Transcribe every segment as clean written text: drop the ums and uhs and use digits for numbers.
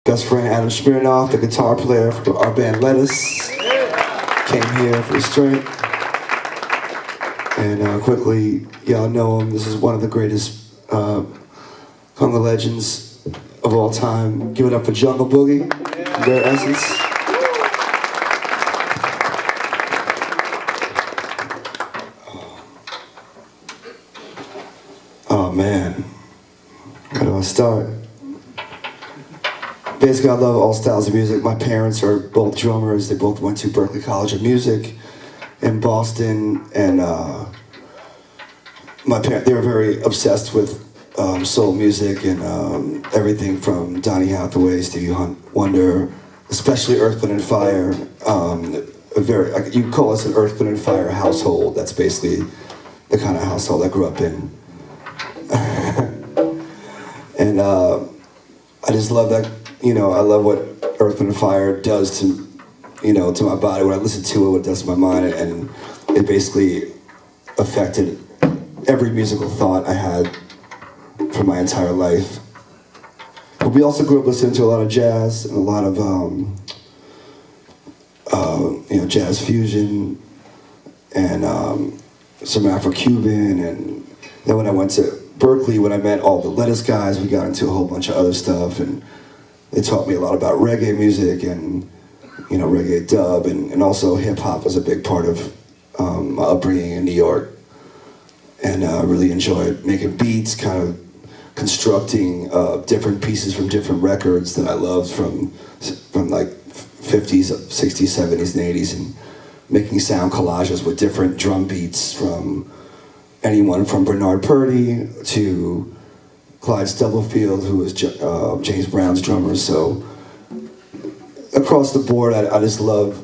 Best friend Adam Smirnoff, the guitar player for our band Lettuce, came here for his drink. And quickly, y'all know him. This is one of the greatest conga legends of all time. Give it up for Jungle Boogie, Rare Essence. Oh man, how do I start? Basically, I love all styles of music. My parents are both drummers. They both went to Berklee College of Music in Boston, and they were very obsessed with soul music and everything from Donny Hathaway, Stevie Wonder, especially Earth, Wind & Fire. You call us an Earth, Wind & Fire household. That's basically the kind of household I grew up in. And I just love that, I love what Earth, Wind & Fire does to, to my body. When I listen to it, what it does to my mind, and it basically affected every musical thought I had for my entire life. But we also grew up listening to a lot of jazz and a lot of, jazz fusion and some Afro-Cuban. And then when I went to Berklee, when I met all the Lettuce guys, we got into a whole bunch of other stuff, and they taught me a lot about reggae music and, reggae dub, and also hip-hop was a big part of my upbringing in New York. And I really enjoyed making beats, kind of constructing different pieces from different records that I loved from like 50s, 60s, 70s, and 80s, and making sound collages with different drum beats from anyone from Bernard Purdie to Clyde Stubblefield, who was James Brown's drummer. So across the board, I just love,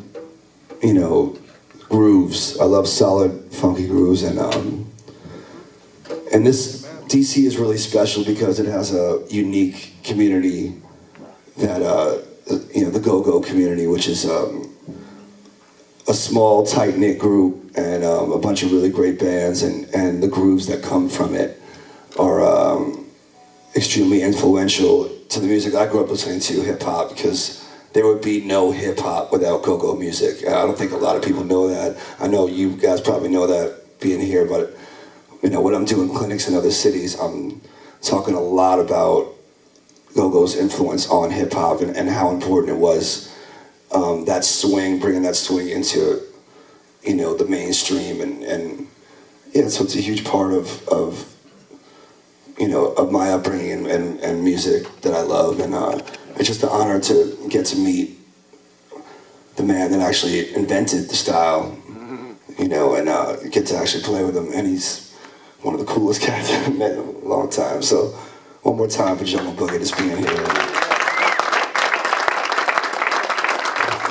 grooves. I love solid, funky grooves, and this DC is really special because it has a unique community that, the go-go community, which is a small, tight-knit group and a bunch of really great bands, and the grooves that come from it are extremely influential to the music I grew up listening to, hip-hop, because there would be no hip-hop without go-go music. I don't think a lot of people know that. I know you guys probably know that being here, but when I'm doing clinics in other cities, I'm talking a lot about go-go's influence on hip-hop and how important it was, that swing, bringing that swing into, the mainstream, and yeah, so it's a huge part of my upbringing and music that I love, and it's just an honor to get to meet the man that actually invented the style, and get to actually play with him, and he's one of the coolest cats I've met in a long time. So one more time for Jungle Boogie just being here.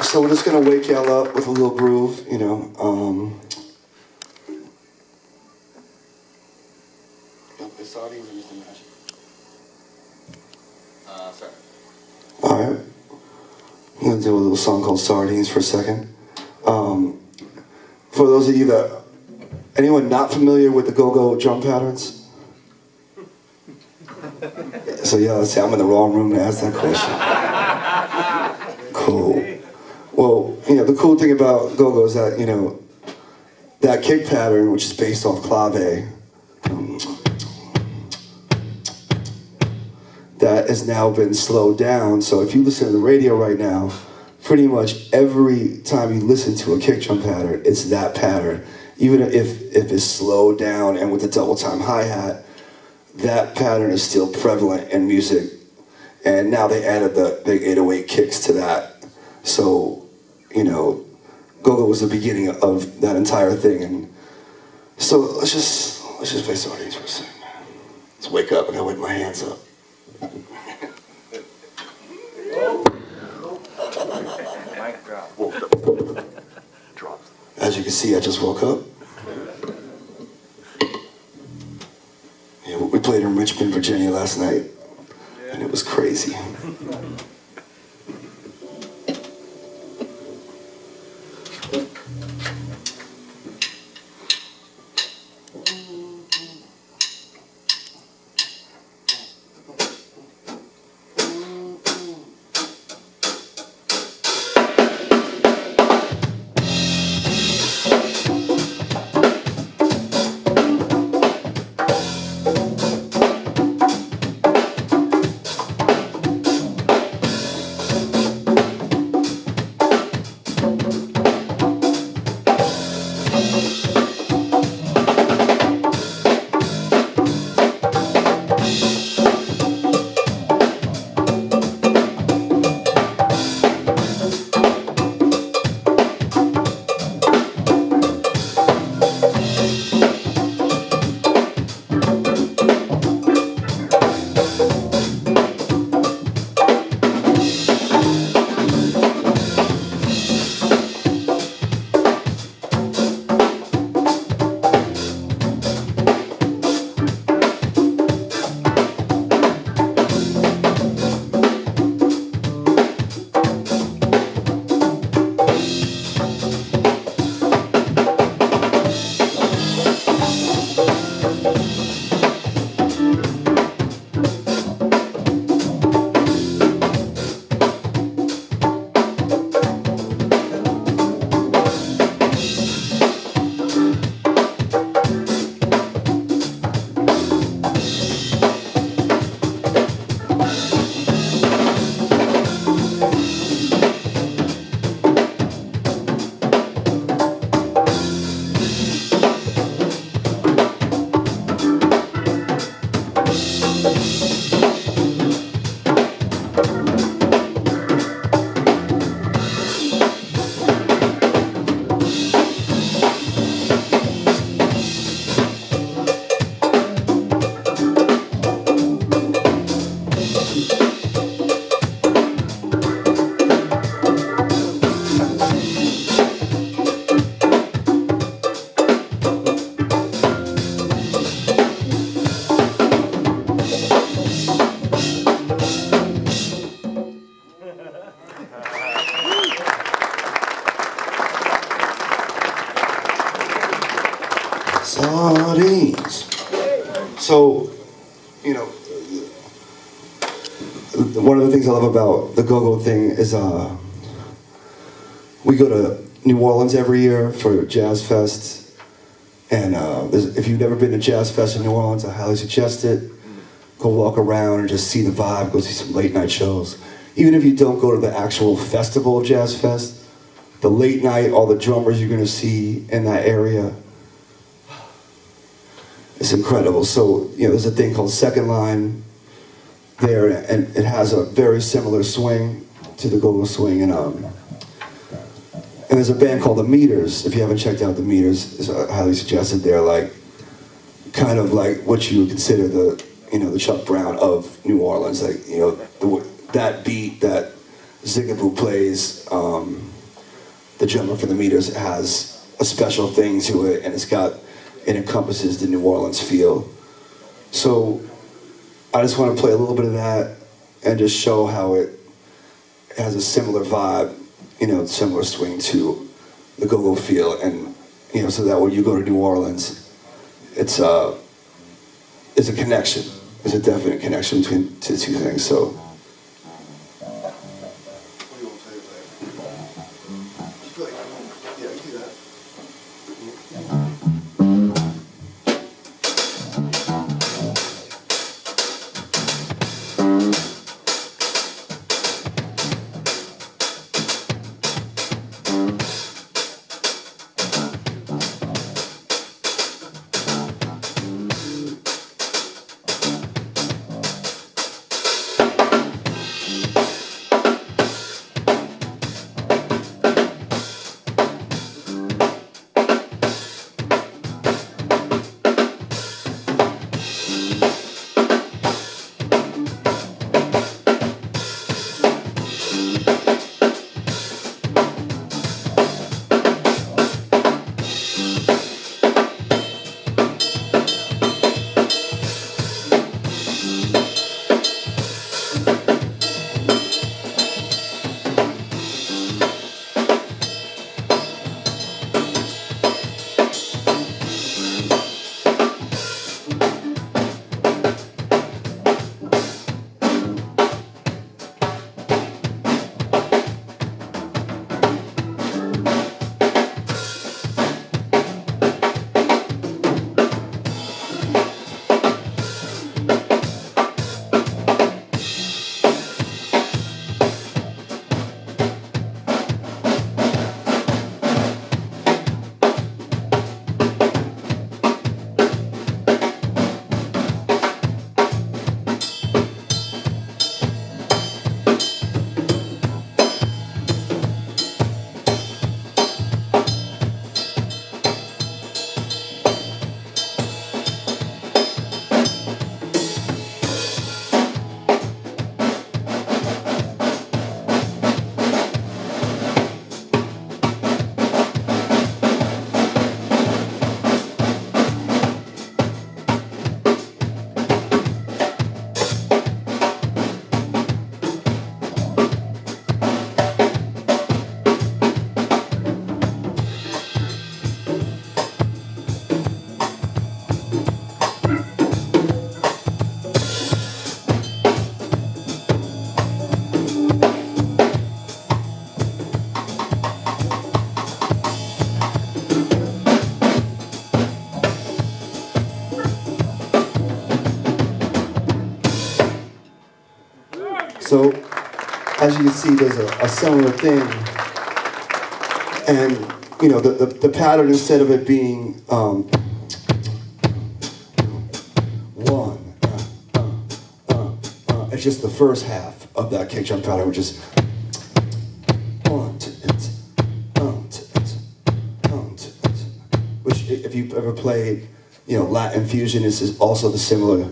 So we're just gonna wake y'all up with a little groove, Sorry. All right. I'm gonna do a little song called Sardines for a second. For those of you anyone not familiar with the go-go drum patterns? So yeah, let's say I'm in the wrong room to ask that question. Cool. Well, the cool thing about go-go is that, that kick pattern, which is based off clave, that has now been slowed down. So if you listen to the radio right now, pretty much every time you listen to a kick drum pattern, it's that pattern. Even if it's slowed down and with the double time hi-hat, that pattern is still prevalent in music. And now they added the big 808 kicks to that. So, go-go was the beginning of that entire thing. And so let's just play Sardines for a second. Let's wake up. I gotta wake my hands up. Mic drop. Drops. As you can see, I just woke up. Yeah, we played in Richmond, Virginia last night, and it was crazy. things I love about the go-go thing is we go to New Orleans every year for Jazz Fest, and if you've never been to Jazz Fest in New Orleans, I highly suggest it. Go walk around and just see the vibe, go see some late night shows. Even if you don't go to the actual festival of Jazz Fest, the late night, all the drummers you're gonna see in that area, it's incredible. So, there's a thing called Second Line there, and it has a very similar swing to the go-go swing, and there's a band called The Meters. If you haven't checked out The Meters, it's highly suggested. They're like, kind of like what you would consider the Chuck Brown of New Orleans. Like, that beat that Zigaboo plays, the drummer for The Meters has a special thing to it, and it encompasses the New Orleans feel. So I just want to play a little bit of that and just show how it has a similar vibe, similar swing to the go-go feel, and so that when you go to New Orleans, it's a connection. There's a definite connection between the two things. So. So, as you can see, there's a similar thing, and the pattern, instead of it being one, it's just the first half of that kick drum pattern, which is which, if you've ever played, Latin fusion, is also the similar.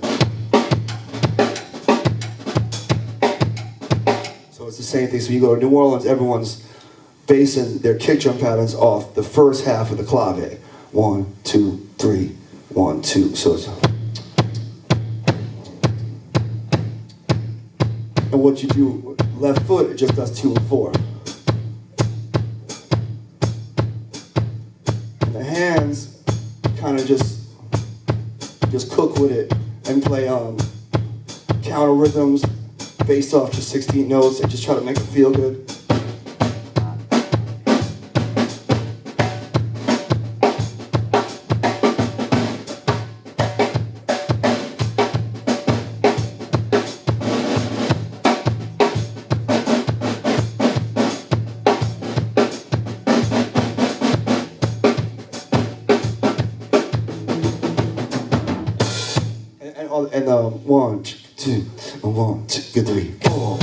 It's the same thing. So you go to New Orleans, everyone's basing their kick drum patterns off the first half of the clave. 1, 2, 3, 1, 2. So it's, and what you do, left foot, it just does 2 and 4. And the hands kind of just cook with it and play counter rhythms, based off just 16 notes and just try to make it feel good. And 1, 2, 1, 2, 3, 4.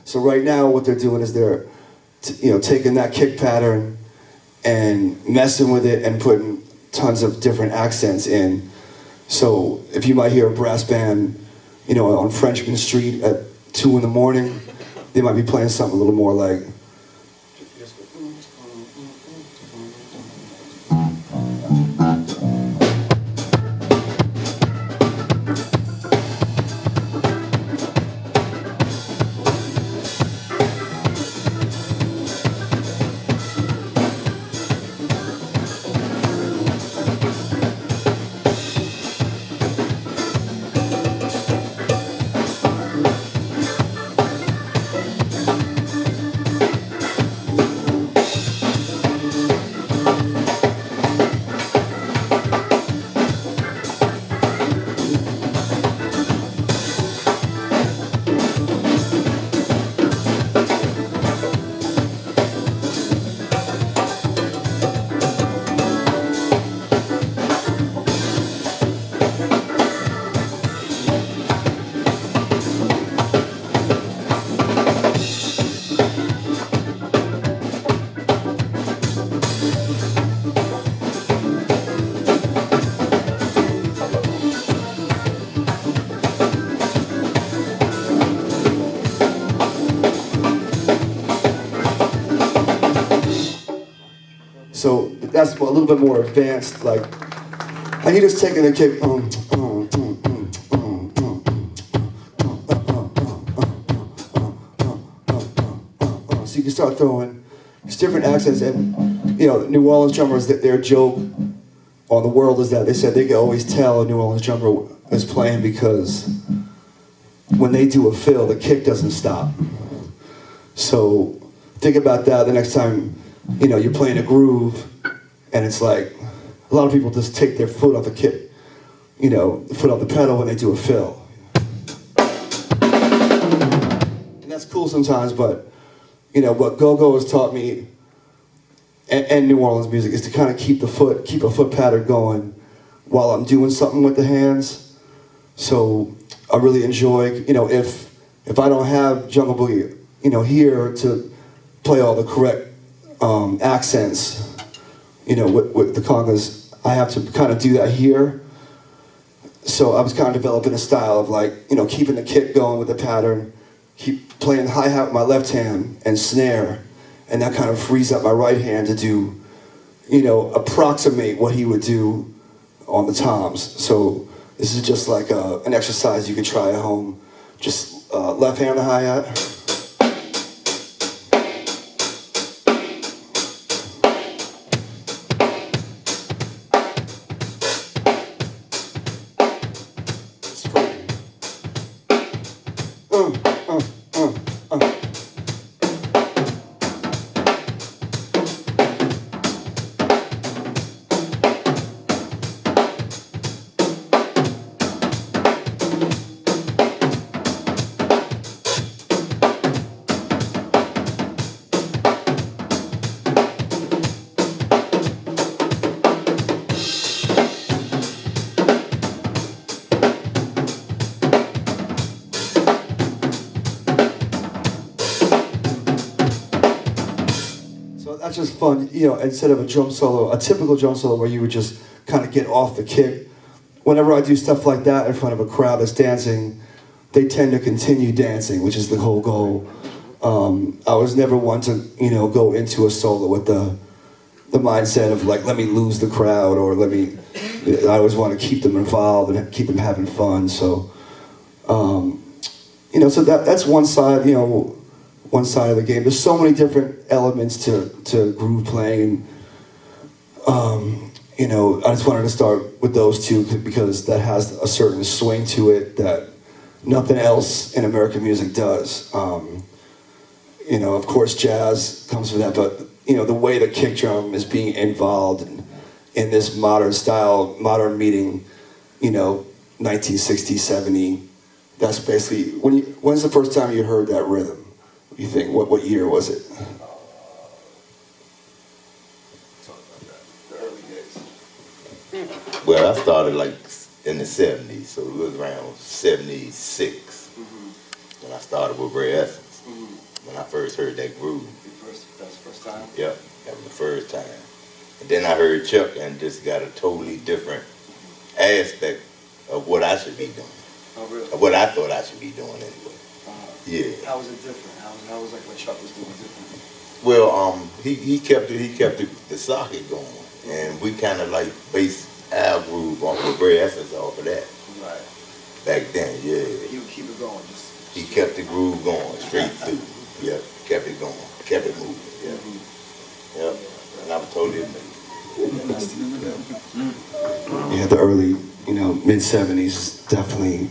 So right now, what they're doing is they're, taking that kick pattern and messing with it and putting tons of different accents in. So if you might hear a brass band, on Frenchman Street at 2 in the morning, they might be playing something a little more like. So that's a little bit more advanced, like, and he just taking the kick, so you can start throwing these different accents, and New Orleans drummers, their joke on the world is that they said they could always tell a New Orleans drummer is playing because when they do a fill, the kick doesn't stop. So think about that the next time you're playing a groove, and it's like a lot of people just take their foot off the kick, the foot off the pedal when they do a fill. And that's cool sometimes, but what go-go has taught me, and New Orleans music, is to kind of keep a foot pattern going while I'm doing something with the hands. So I really enjoy, if I don't have Jungle Boogie, here to play all the correct accents, with the congas, I have to kind of do that here. So I was kind of developing a style of keeping the kick going with the pattern, keep playing hi-hat with my left hand and snare, and that kind of frees up my right hand to do, approximate what he would do on the toms. So this is just like an exercise you can try at home. Just left hand on the hi-hat. That's just fun, instead of a typical drum solo where you would just kind of get off the kick. Whenever I do stuff like that in front of a crowd that's dancing, they tend to continue dancing, which is the whole goal. I was never one to, go into a solo with the mindset of let me lose the crowd, or I always want to keep them involved and keep them having fun. So, so that's one side, one side of the game. There's so many different elements to groove playing, you know, I just wanted to start with those two because that has a certain swing to it that nothing else in American music does. You know, of course, jazz comes from that, but you know, the way the kick drum is being involved in this modern style, modern meeting, you know, 1960, 70. That's basically when's the first time you heard that rhythm? You think what year was it? The early days. Well, I started like in the 70s, so it was around 76 when I started with Ray Essence. When I first heard that groove. That's the first time? Yep, that was the first time. And then I heard Chuck and just got a totally different aspect of what I should be doing. Oh, really? Of what I thought I should be doing anyway. Yeah. How was it different? How was like what Chuck was doing different? Well, he kept the socket going, and we kind of like based our groove off of Ray Essence off of that. Right. Back then, yeah. He would keep it going, just. He kept the groove going straight through. Yep, kept it going, kept it moving. Yep. Yep. And I was totally amazed. Yeah, the early, you know, mid 70s, definitely.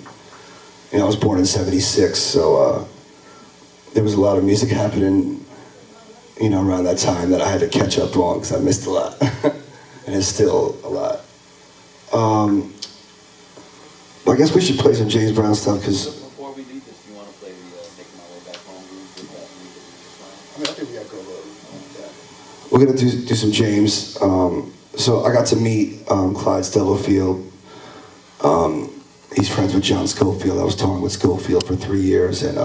You know, I was born in 76, so there was a lot of music happening, you know, around that time that I had to catch up on because I missed a lot, and it's still a lot. I guess we should play some James Brown stuff because. Before we leave this, you want to play the Making My Way Back Home groove with that music? I mean, I think we got to go low. We're gonna do some James. So I got to meet Clyde Stubblefield. He's friends with John Schofield. I was touring with Schofield for 3 years, and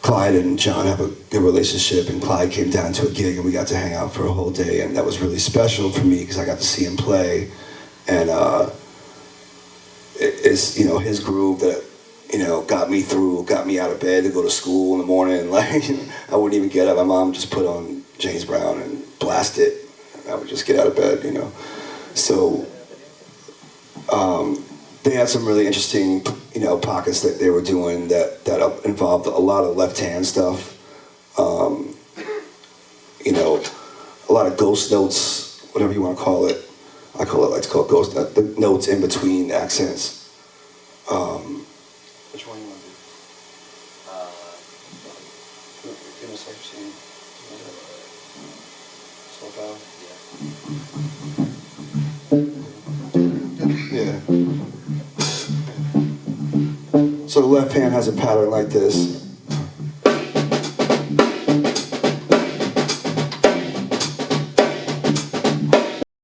Clyde and John have a good relationship. And Clyde came down to a gig, and we got to hang out for a whole day, and that was really special for me because I got to see him play, and it's you know his groove that you know got me out of bed to go to school in the morning. Like I wouldn't even get up. My mom just put on James Brown and blast it. I would just get out of bed, you know. So they had some really interesting, you know, pockets that they were doing that involved a lot of left hand stuff. You know, a lot of ghost notes, whatever you want to call it. I like to call it ghost the notes in between accents. Which one you want to do? Give me a second, see. Slow down. Yeah. So the left hand has a pattern like this.